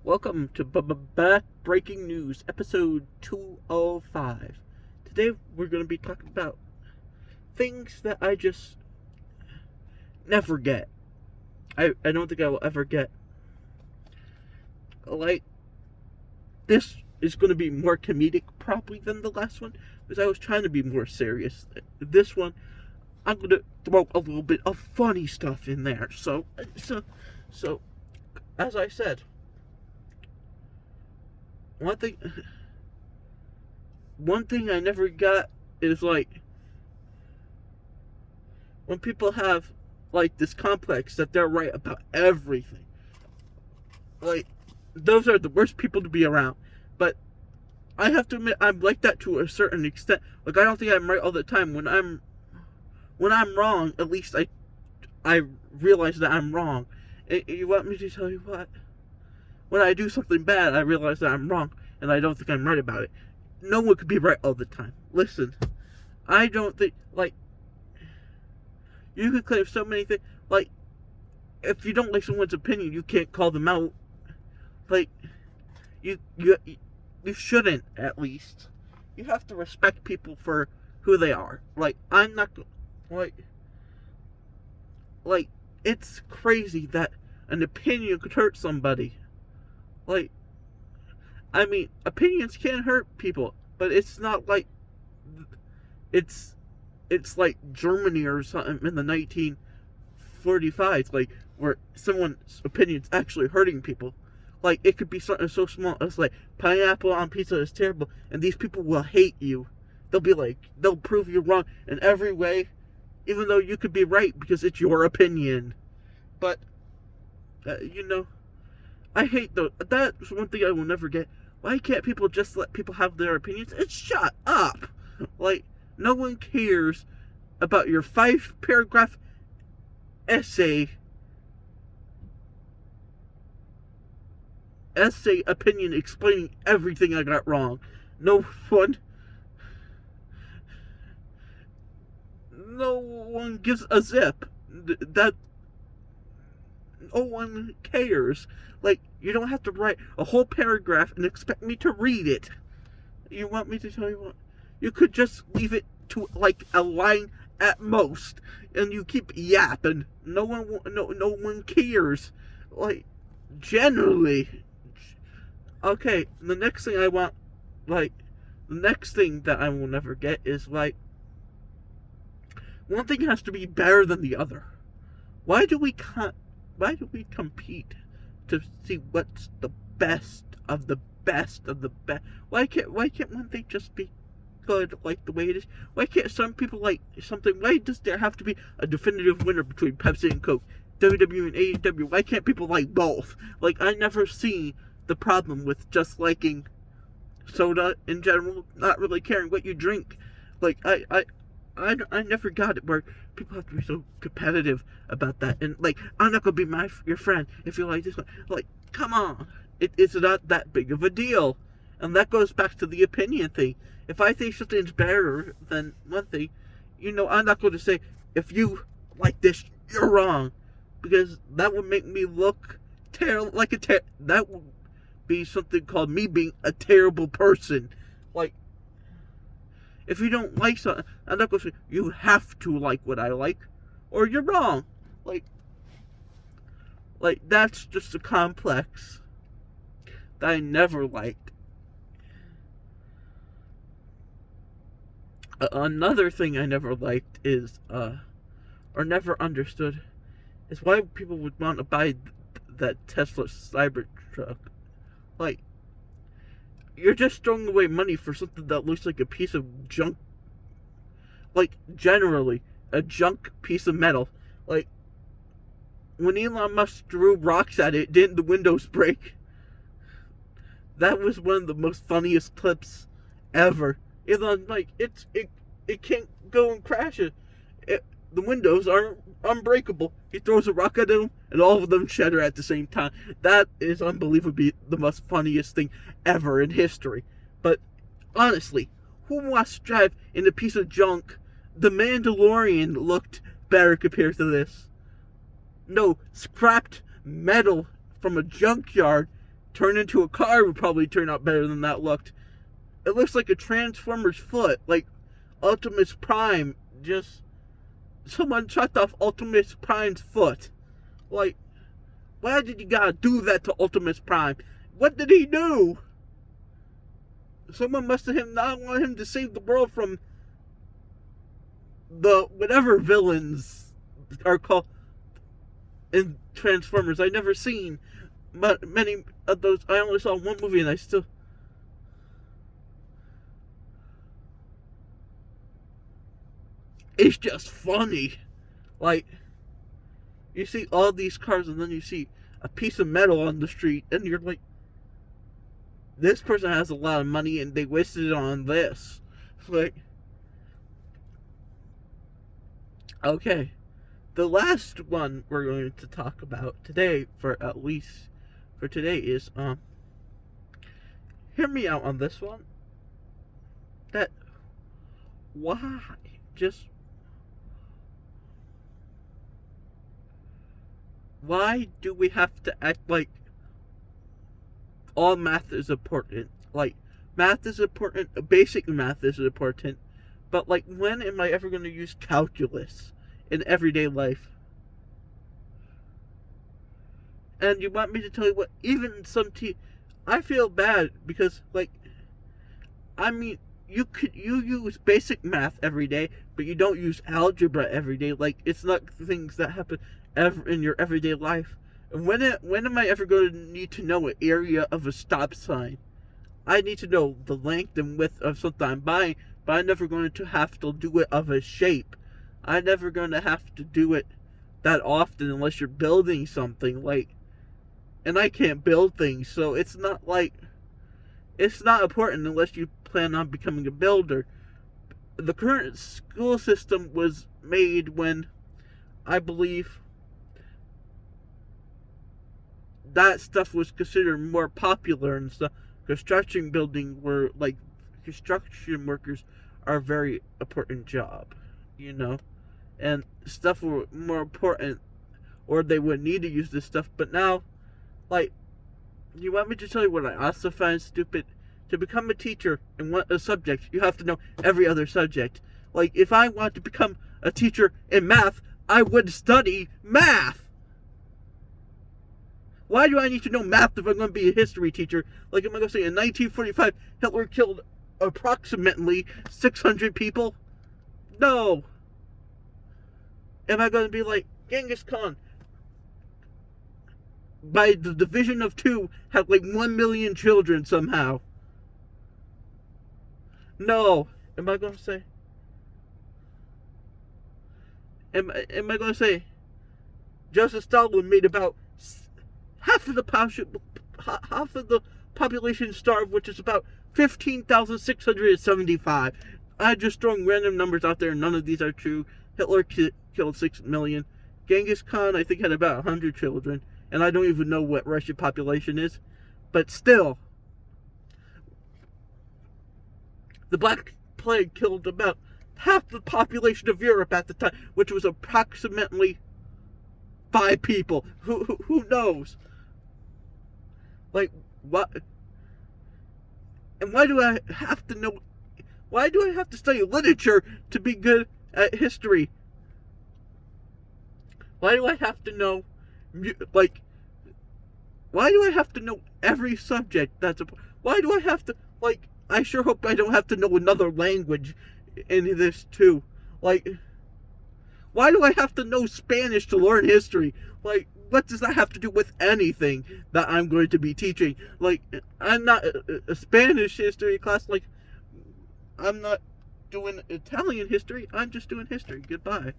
Welcome to Back Breaking News, episode 205. Today we're going to be talking about things that I just never get. I don't think I will ever get. Like, this is going to be more comedic probably than the last one, because I was trying to be more serious. This one, I'm going to throw a little bit of funny stuff in there. So as I said, one thing I never got is, like, when people have, like, this complex that they're right about everything. Like, those are the worst people to be around. But I have to admit, I'm like that to a certain extent. Like, I don't think I'm right all the time. When I'm wrong, at least I realize that I'm wrong. You want me to tell you what? When I do something bad, I realize that I'm wrong, and I don't think I'm right about it. No one could be right all the time. Listen, I don't think, like, you can claim so many things. Like, if you don't like someone's opinion, you can't call them out. Like, you shouldn't, at least. You have to respect people for who they are. Like, I'm not, like, it's crazy that an opinion could hurt somebody. Like, I mean, opinions can hurt people, but it's not like it's like Germany or something in the 1945s, like, where someone's opinion's actually hurting people. Like, it could be something so small as, like, pineapple on pizza is terrible, and these people will hate you. They'll be like, they'll prove you wrong in every way, even though you could be right because it's your opinion. But, I hate those. That's one thing I will never get. Why can't people just let people have their opinions? And shut up! Like, no one cares about your 5-paragraph essay opinion explaining everything I got wrong. No one gives a zip. That no one cares. Like, you don't have to write a whole paragraph and expect me to read it. You want me to tell you what? You could just leave it to, like, a line at most, and you keep yapping. No one cares. Like, generally. Okay, the next thing that I will never get is, like, one thing has to be better than the other. Why do we compete to see what's the best of the best of the best? Why can't one thing just be good, like the way it is? Why can't some people like something? Why does there have to be a definitive winner between Pepsi and Coke, WWE and AEW? Why can't people like both? Like, I never see the problem with just liking soda in general, not really caring what you drink. Like, I never got it where people have to be so competitive about that. And, like, I'm not going to be your friend if you like this one. Like, come on. It's not that big of a deal. And that goes back to the opinion thing. If I think something's better than one thing, I'm not going to say, if you like this, you're wrong. Because that would make me look that would be something called me being a terrible person. Like, if you don't like something, I'm not going to say, you have to like what I like, or you're wrong. Like, that's just a complex that I never liked. Another thing I never liked is, or never understood, is why people would want to buy that Tesla Cybertruck. Like, you're just throwing away money for something that looks like a piece of junk. Like, generally, a junk piece of metal. Like, when Elon Musk threw rocks at it, didn't the windows break? That was one of the most funniest clips ever. Elon, like, it can't go and crash it. The windows aren't unbreakable. He throws a rock at them, and all of them shatter at the same time. That is unbelievably the most funniest thing ever in history. But honestly, who wants to drive in a piece of junk? The Mandalorian looked better compared to this. No, scrapped metal from a junkyard turned into a car would probably turn out better than that looked. It looks like a Transformer's foot, like Optimus Prime. Just someone chopped off Optimus Prime's foot. Like, why did you gotta do that to Optimus Prime? What did he do? Someone must have not want him to save the world from the whatever villains are called in Transformers. I never seen but many of those. I only saw one movie and I still. It's just funny. Like, you see all these cars and then you see a piece of metal on the street and you're like, this person has a lot of money and they wasted it on this. Like, okay. The last one we're going to talk about today, for at least for today, is, hear me out on this one. That, why? Just, why do we have to act like all math is important? Like, math is important, basic math is important, but like, when am I ever going to use calculus in everyday life? And you want me to tell you what, even I feel bad because, like, I mean, you use basic math every day, but you don't use algebra every day. Like, it's not things that happen ever in your everyday life. And when am I ever going to need to know an area of a stop sign? I need to know the length and width of something I'm buying, but I'm never going to have to do it of a shape. I'm never going to have to do it that often unless you're building something. Like, and I can't build things, so it's not important unless you plan on becoming a builder. The current school system was made when, I believe, that stuff was considered more popular and stuff. Construction workers are a very important job, you know, and stuff were more important, or they would need to use this stuff. But now, like, you want me to tell you what I also find stupid? To become a teacher in a subject, you have to know every other subject. Like, if I want to become a teacher in math, I would study math. Why do I need to know math if I'm going to be a history teacher? Like, am I going to say in 1945, Hitler killed approximately 600 people? No. Am I going to be like, Genghis Khan, by the division of 2, had like 1 million children somehow? No. Am I going to say? Am I going to say Joseph Stalin made about half of the population starved, which is about 15,675. I'm just throwing random numbers out there, and none of these are true. Hitler killed 6 million. Genghis Khan, I think, had about 100 children, and I don't even know what Russian population is. But still, the Black Plague killed about half the population of Europe at the time, which was approximately 5 people. Who knows? Like, what? And why do I have to know? Why do I have to study literature to be good at history? Why do I have to know, like, why do I have to know every subject why do I have to, like, I sure hope I don't have to know another language in this too. Like, why do I have to know Spanish to learn history? Like, what does that have to do with anything that I'm going to be teaching? Like, I'm not a Spanish history class. Like, I'm not doing Italian history. I'm just doing history. Goodbye.